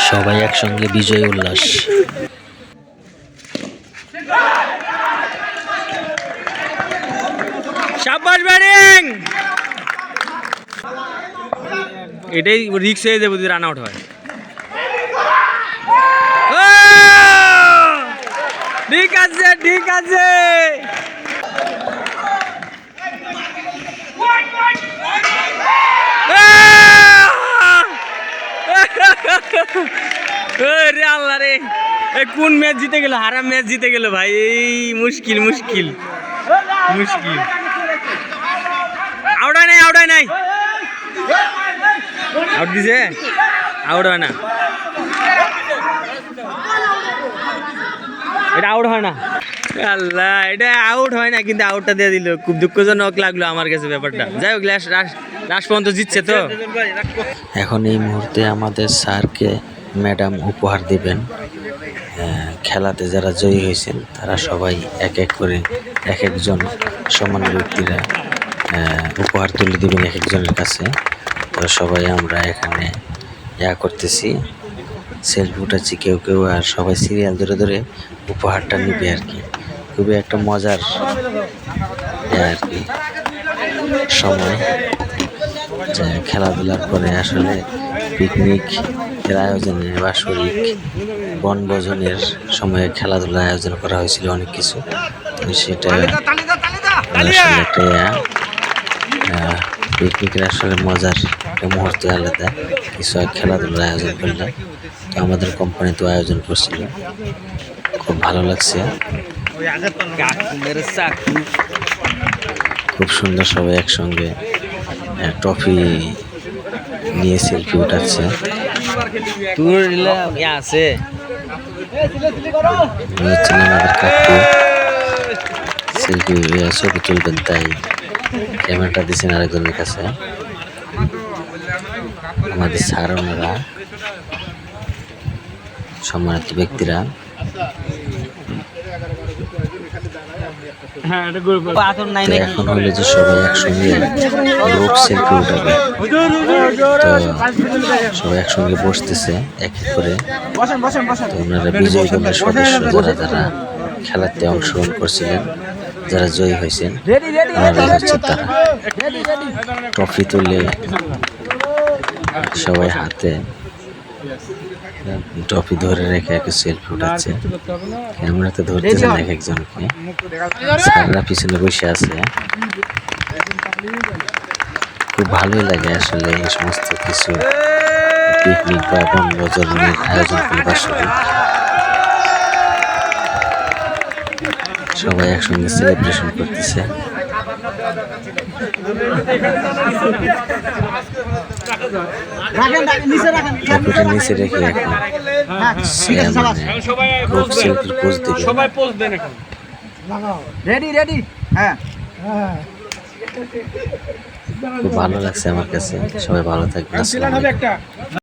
সবাই একসঙ্গে বিজয় উল্লাস। শাবাশ ব্যাটিং। এটাই রিক্স হয়ে যাবে যদি রান আউট হয়। ঠিক আছে ঠিক আছে। রে আল্লাহ রে, কোন ম্যাচ জিতে গেল? হারাম ম্যাচ জিতে গেল ভাই। এই মুশকিল মুশকিল মুশকিল। আউট হয় নাই, আউট হয় নাই, আউট দিছে, আউট হয় না, এটা আউট হয় না। আল্লাহ, এটা আউট হয় না, কিন্তু আউটটা দিয়ে দিল। খুব দুঃখজনক লাগলো আমার কাছে ব্যাপারটা। যাই হোক, লাস্ট পর্যন্ত জিতছে তো। এখন এই মুহূর্তে আমাদের স্যারকে ম্যাডাম উপহার দিবেন। খেলাতে যারা জয়ী হয়েছেন তারা সবাই এক এক করে এক একজন সমান ব্যক্তিরা উপহার তুলে দিবেন এক একজনের কাছে। তো সবাই আমরা এখানে করতেছি, সেলফি উঠাচ্ছি কেউ কেউ, আর সবাই সিরিয়াল ধরে ধরে উপহারটা নিবে আর কি। খুবই একটা মজার আর কি সময়, যে খেলাধুলার পরে আসলে পিকনিক এর আয়োজনে বাৎসরিক বনভোজনের সময়ে খেলাধুলার আয়োজন করা হয়েছিল অনেক কিছু। তো সেটা আসলে একটা পিকনিকের আসলে মজার একটা মুহূর্ত আলাদা কিছু খেলাধুলার আয়োজন করলে। তো আমাদের কোম্পানি তো আয়োজন করছিল, খুব ভালো লাগছে, খুব সুন্দর। সবাই একসঙ্গে ট্রফি নিয়ে সেলফি উঠাচ্ছে। আছে আমাদের কাকু সেলফি ছবি তুলবেন, তাই ক্যামেরাটা দিচ্ছেন আরেকজনের কাছে। আমাদের স্যার ওনারা সম্মানিত ব্যক্তিরা এখন হইলে যে সবাই একসঙ্গে গ্রুপ সেলফি উঠাবে। তো সবাই একসঙ্গে বসতেছে এক এক করে। তো ওনারা বিজয়ী দলের সদস্য যারা যারা খেলাতে অংশগ্রহণ করছিলেন, যারা জয়ী হয়েছেন, ওনারাই হচ্ছে তারা। ট্রফি তুলে সবাই হাতে ট্রফি ধরে রেখে এক সেলফি উঠাচ্ছে। ক্যামেরাতে ধরতেছেন এক একজনকে, স্যাররা পিছনে বসে আছে। খুব ভালোই লাগে আসলে এই সমস্ত কিছু পিকনিক বা বনভোজনের আয়োজন করে বাৎসরিক সবাই একসঙ্গে সেলিব্রেশন করতেছে। নিচে রেখে এখন গ্রুপ সেলফির পোজ দিবে। খুব ভালো লাগছে আমার কাছে। সবাই ভালো থাকবেন।